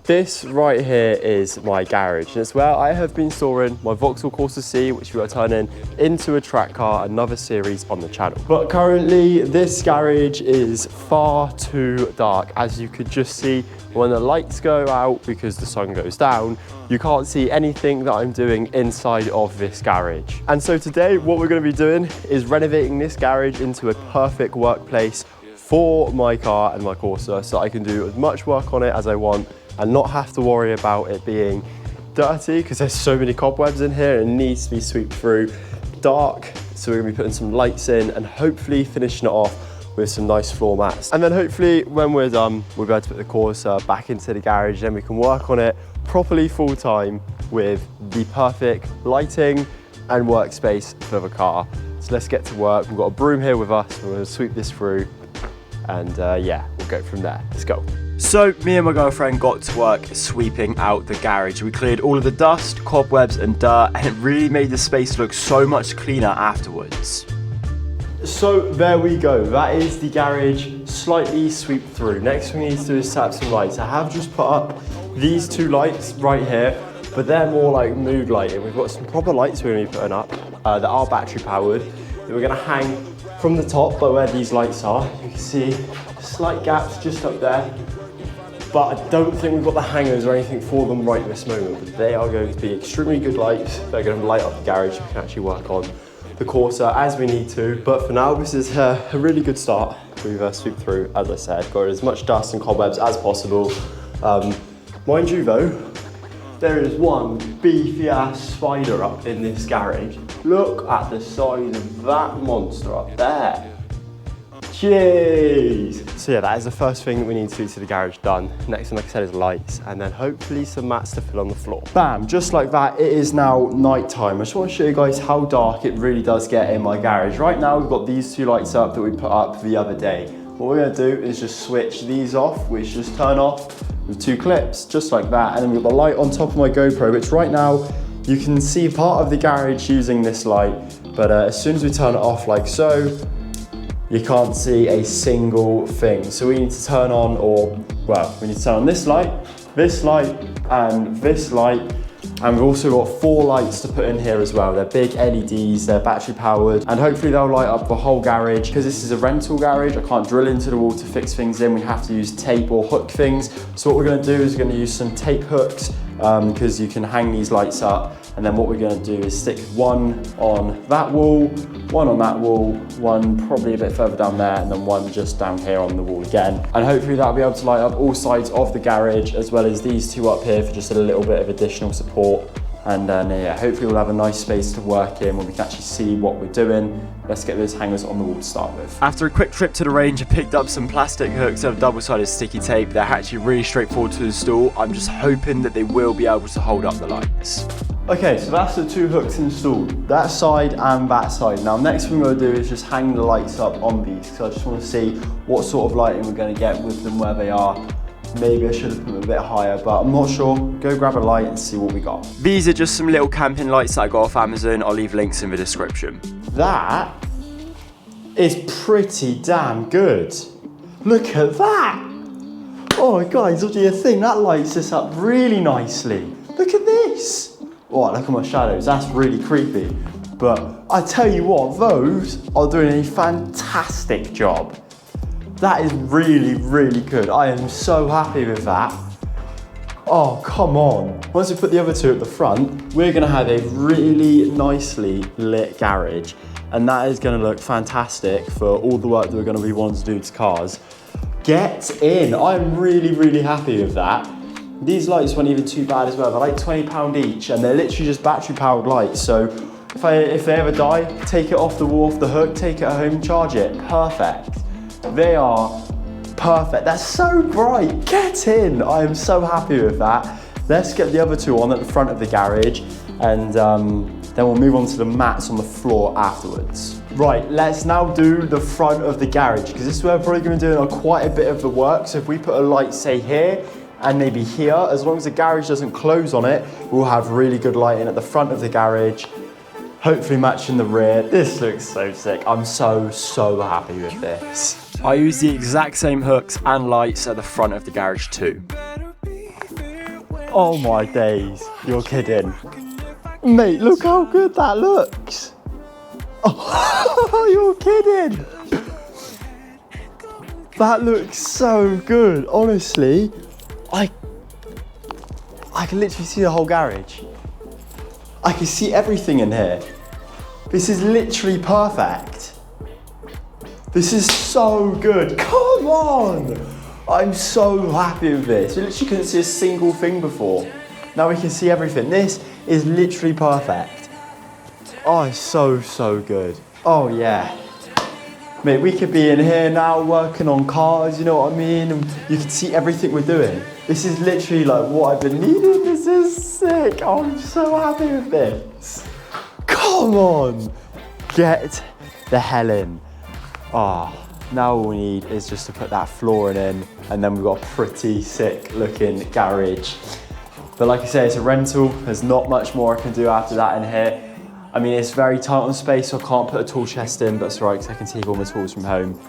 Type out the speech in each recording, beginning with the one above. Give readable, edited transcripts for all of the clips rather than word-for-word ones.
This right here is my garage, and it's where I have been storing my Vauxhall Corsa C, which we are turning into a track car, another series on the channel. But currently, this garage is far too dark. As you could just see, when the lights go out because the sun goes down, you can't see anything that I'm doing inside of this garage. And so today, what we're gonna be doing is renovating this garage into a perfect workplace for my car and my Corsa, so I can do as much work on it as I want and not have to worry about it being dirty because there's so many cobwebs in here and it needs to be swept through. Dark, so we're gonna be putting some lights in and hopefully finishing it off with some nice floor mats. And then hopefully when we're done, we'll be able to put the Corsa back into the garage, then we can work on it properly full time with the perfect lighting and workspace for the car. So let's get to work. We've got a broom here with us, we're gonna sweep this through and yeah, we'll go from there. Let's go. So me and my girlfriend got to work sweeping out the garage. We cleared all of the dust, cobwebs and dirt, and it really made the space look so much cleaner afterwards. So there we go, that is the garage slightly swept through. Next thing we need to do is set up some lights. I have just put up these two lights right here, but they're more like mood lighting. We've got some proper lights we're gonna be putting up that are battery powered, that we're gonna hang from the top by where these lights are. You can see slight gaps just up there, but I don't think we've got the hangers or anything for them right this moment. But they are going to be extremely good lights. They're going to light up the garage. We can actually work on the Corsa as we need to. But for now, this is a really good start. We've swooped through, as I said, got as much dust and cobwebs as possible. Mind you though, there is one beefy ass spider up in this garage. Look at the size of that monster up there. Jeez. So yeah, that is the first thing that we need to do to the garage done. Next thing, like I said, is lights, and then hopefully some mats to fill on the floor. Bam, just like that, it is now night time. I just want to show you guys how dark it really does get in my garage. Right now, we've got these two lights up that we put up the other day. What we're gonna do is just switch these off, which just turn off with two clips, just like that. And then we've got the light on top of my GoPro, which right now, you can see part of the garage using this light, but as soon as we turn it off like so, you can't see a single thing. So we need to turn on, we need to turn on this light, and this light. And we've also got 4 lights to put in here as well. They're big LEDs, they're battery powered, and hopefully they'll light up the whole garage. Because this is a rental garage, I can't drill into the wall to fix things in. We have to use tape or hook things. So what we're gonna do is we're gonna use some tape hooks because you can hang these lights up. And then what we're gonna do is stick one on that wall, one on that wall, one probably a bit further down there, and then one just down here on the wall again. And hopefully that'll be able to light up all sides of the garage, as well as these two up here for just a little bit of additional support. And then yeah, hopefully we'll have a nice space to work in where we can actually see what we're doing. Let's get those hangers on the wall to start with. After a quick trip to the range, I picked up some plastic hooks of double-sided sticky tape. They're actually really straightforward to install. I'm just hoping that they will be able to hold up the lights. Okay, so that's the 2 hooks installed, that side and that side. Now, next thing we're gonna do is just hang the lights up on these, because I just wanna see what sort of lighting we're gonna get with them where they are. Maybe I should have put them a bit higher, but I'm not sure. Go grab a light and see what we got. These are just some little camping lights that I got off Amazon. I'll leave links in the description. That is pretty damn good. Look at that. Oh guys, what do you think? That lights this up really nicely. Look at this. Oh, look at my shadows, that's really creepy. But I tell you what, those are doing a fantastic job. That is really, really good. I am so happy with that. Oh, come on. Once we put the other 2 at the front, we're gonna have a really nicely lit garage. And that is gonna look fantastic for all the work that we're gonna be wanting to do to cars. Get in, I'm really, really happy with that. These lights weren't even too bad as well. They're like £20 each, and they're literally just battery powered lights. So if they ever die, take it off the wall, off the hook, take it home, charge it. Perfect. They are perfect. They're so bright. Get in. I am so happy with that. Let's get the other 2 on at the front of the garage, and then we'll move on to the mats on the floor afterwards. Right, let's now do the front of the garage, because this is where we're probably going to be doing quite a bit of the work. So if we put a light, say here, and maybe here, as long as the garage doesn't close on it, we'll have really good lighting at the front of the garage, hopefully matching the rear. This looks so sick. I'm so happy with this. I use the exact same hooks and lights at the front of the garage too. Oh my days, you're kidding. Mate, look how good that looks. Oh, you're kidding. That looks so good, honestly. I can literally see the whole garage. I can see everything in here. This is literally perfect. This is so good. Come on. I'm so happy with this. We literally couldn't see a single thing before. Now we can see everything. This is literally perfect. Oh, it's so, so good. Oh yeah. Mate, we could be in here now working on cars, you know what I mean? And you can see everything we're doing. This is literally like what I've been needing. This is sick. Oh, I'm so happy with this. Come on. Get the hell in. Ah. Now all we need is just to put that flooring in, and then we've got a pretty sick looking garage. But like I say, it's a rental. There's not much more I can do after that in here. I mean, it's very tight on space, so I can't put a tool chest in, but it's all right because I can take all my tools from home.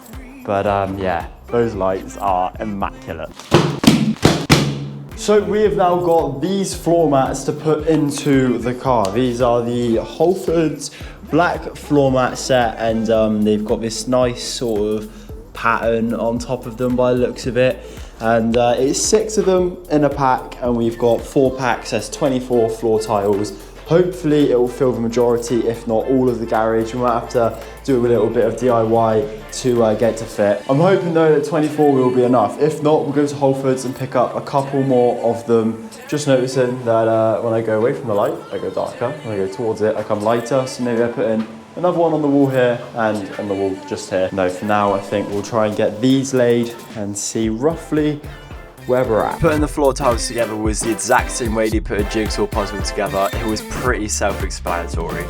But yeah, those lights are immaculate. So we have now got these floor mats to put into the car. These are the Whole Foods black floor mat set, and they've got this nice sort of pattern on top of them by the looks of it. And it's 6 of them in a pack, and we've got 4 packs. That's 24 floor tiles. Hopefully it will fill the majority, if not all of the garage. We might have to do a little bit of DIY to get to fit. I'm hoping though that 24 will be enough. If not, we'll go to Whole Foods and pick up a couple more of them. Just noticing that when I go away from the light, I go darker. When I go towards it, I come lighter. So maybe I put in another one on the wall here and on the wall just here. No, for now, I think we'll try and get these laid and see roughly where we're at. Putting the floor tiles together was the exact same way they put a jigsaw puzzle together. It was pretty self-explanatory.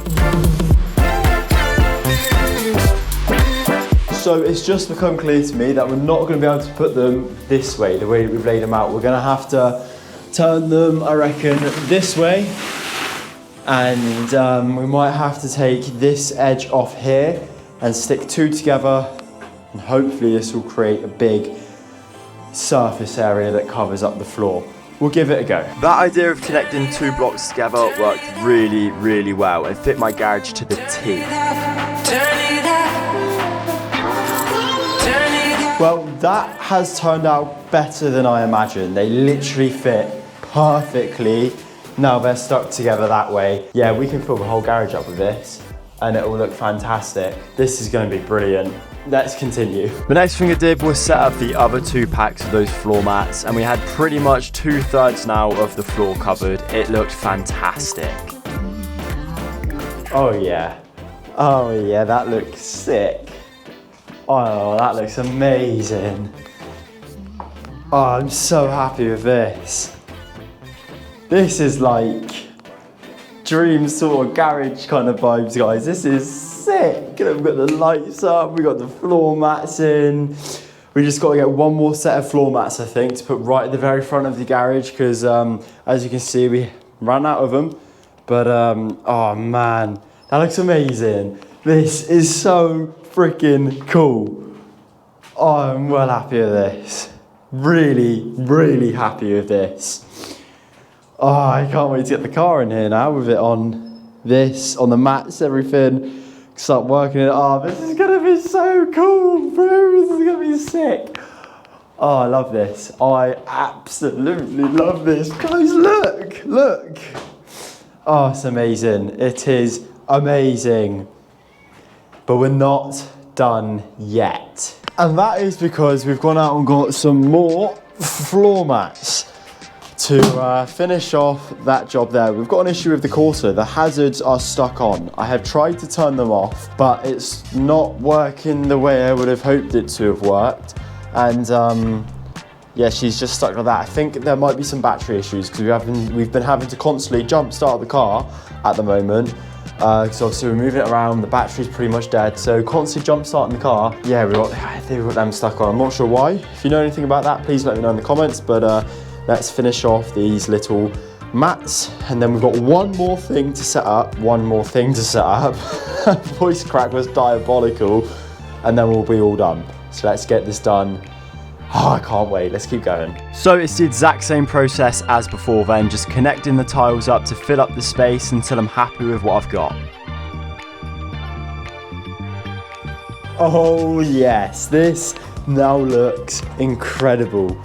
So it's just become clear to me that we're not going to be able to put them this way, the way that we've laid them out. We're going to have to turn them, I reckon, this way. And we might have to take this edge off here and stick 2 together. And hopefully this will create a big surface area that covers up the floor. We'll give it a go. That idea of connecting 2 blocks together worked really, really well and fit my garage to the T. Well, that has turned out better than I imagined. They literally fit perfectly. Now they're stuck together that way. Yeah, we can fill the whole garage up with this and it will look fantastic. This is going to be brilliant. Let's continue. The next thing I did was set up the other 2 packs of those floor mats, and we had pretty much 2/3 now of the floor covered. It looked fantastic. Oh yeah. Oh yeah, that looks sick. Oh, that looks amazing. Oh, I'm so happy with this. This is like dream sort of garage kind of vibes, guys. This is sick. We've got the lights up, we've got the floor mats in. We just got to get one more set of floor mats, I think, to put right at the very front of the garage, because as you can see, we ran out of them. But oh man, that looks amazing. This is so freaking cool. Oh, I'm well happy with this. Really, really happy with this. Oh, I can't wait to get the car in here now with it on this, on the mats, everything. Start working it. Oh, this is gonna be so cool, bro. This is gonna be sick. Oh, I love this. I absolutely love this. Guys, look, look. Oh, it's amazing. It is amazing. But we're not done yet. And that is because we've gone out and got some more floor mats to finish off that job there. We've got an issue with the corsa. The hazards are stuck on. I have tried to turn them off, but it's not working the way I would have hoped it to have worked. And yeah, she's just stuck like that. I think there might be some battery issues because we've been having to constantly jump start the car at the moment. Because obviously we're moving it around, the battery's pretty much dead, so constantly jump starting the car. Yeah, we've got them stuck on. I'm not sure why. If you know anything about that, please let me know in the comments, but let's finish off these little mats, and then we've got one more thing to set up. Voice crack was diabolical, and then we'll be all done. So let's get this done Oh, I can't wait, let's keep going. So it's the exact same process as before then, just connecting the tiles up to fill up the space until I'm happy with what I've got. Oh yes, this now looks incredible.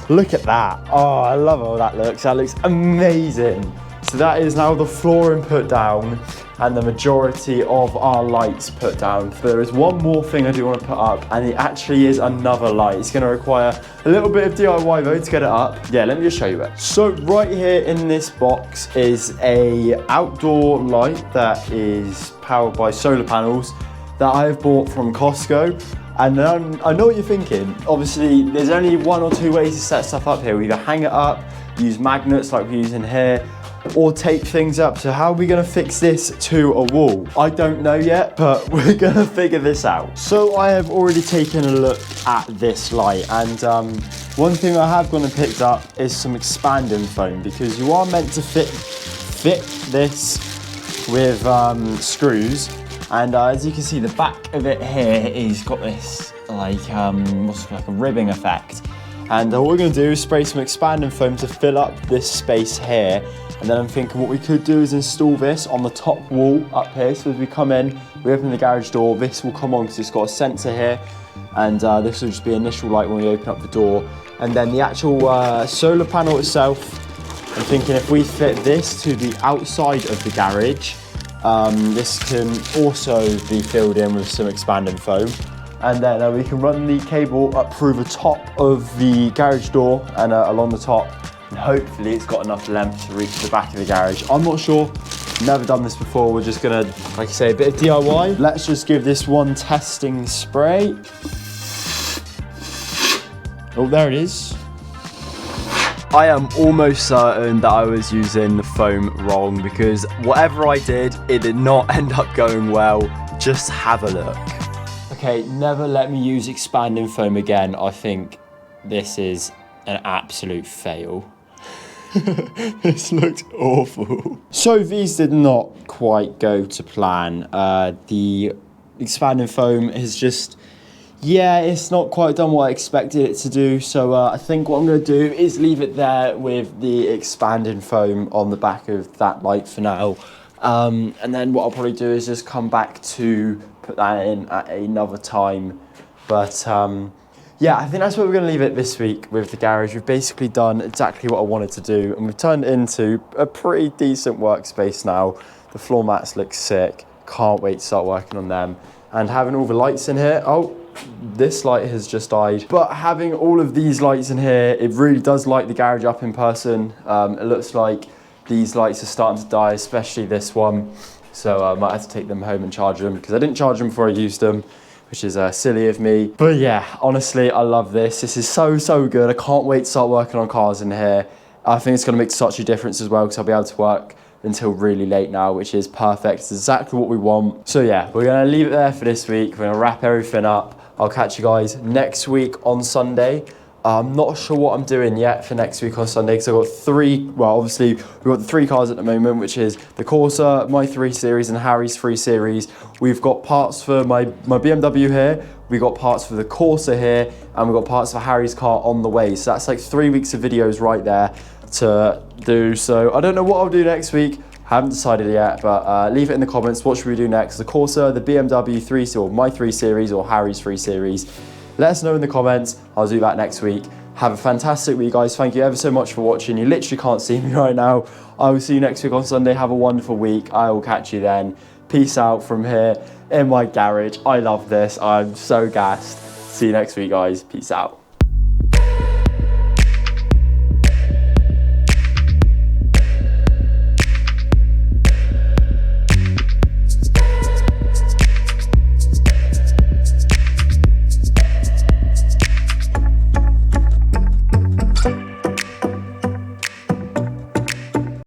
Look at that. Oh, I love how that looks. That looks amazing. So that is now the flooring put down and the majority of our lights put down. But there is one more thing I do want to put up, and it actually is another light. It's going to require a little bit of DIY though to get it up. Yeah, let me just show you it. So right here in this box is a outdoor light that is powered by solar panels that I have bought from Costco. And I know what you're thinking. Obviously, there's only one or two ways to set stuff up here. We either hang it up, use magnets like we're using here, or tape things up. So how are we gonna fix this to a wall? I don't know yet, but we're gonna figure this out. So I have already taken a look at this light, and one thing I have gone and picked up is some expanding foam, because you are meant to fit this with screws. And as you can see, the back of it here is got this like like a ribbing effect. And what we're going to do is spray some expanding foam to fill up this space here. And then I'm thinking what we could do is install this on the top wall up here. So as we come in, we open the garage door, this will come on because it's got a sensor here. And this will just be initial light when we open up the door. And then the actual solar panel itself, I'm thinking if we fit this to the outside of the garage, this can also be filled in with some expanding foam, and then we can run the cable up through the top of the garage door and along the top, and hopefully it's got enough length to reach the back of the garage. I'm not sure, never done this before. We're just gonna, like I say, a bit of DIY. Let's just give this one testing spray. Oh, there it is. I am almost certain that I was using the foam wrong, because whatever I did, it did not end up going well. Just have a look. Okay, never let me use expanding foam again. I think this is an absolute fail. This looked awful. So these did not quite go to plan. The expanding foam is just, yeah, it's not quite done what I expected it to do. So I think what I'm going to do is leave it there with the expanding foam on the back of that light for now. And then what I'll probably do is just come back to put that in at another time. But yeah, I think that's where we're going to leave it this week with the garage. We've basically done exactly what I wanted to do, and we've turned it into a pretty decent workspace now. The floor mats look sick. Can't wait to start working on them. And having all the lights in here, oh, this light has just died. But having all of these lights in here, it really does light the garage up in person. It looks like these lights are starting to die, especially this one. So I might have to take them home and charge them, because I didn't charge them before I used them, which is silly of me. But yeah, honestly, I love this. This is so good. I can't wait to start working on cars in here. I think it's going to make such a difference as well, because I'll be able to work until really late now, which is perfect. It's exactly what we want. So yeah, we're going to leave it there for this week. We're going to wrap everything up. I'll catch you guys next week on Sunday. I'm not sure what I'm doing yet for next week on Sunday, because I've got three, well, obviously we've got the three cars at the moment, which is the Corsa, my 3 Series and Harry's 3 Series. We've got parts for my BMW here, we've got parts for the Corsa here, and we've got parts for Harry's car on the way. So that's like 3 weeks of videos right there to do. So I don't know what I'll do next week. Haven't decided yet, but leave it in the comments. What should we do next? The Corsa, the BMW 3 Series, or my 3 Series, or Harry's 3 Series? Let us know in the comments. I'll do that next week. Have a fantastic week, guys. Thank you ever so much for watching. You literally can't see me right now. I will see you next week on Sunday. Have a wonderful week. I will catch you then. Peace out from here in my garage. I love this. I'm so gassed. See you next week, guys. Peace out.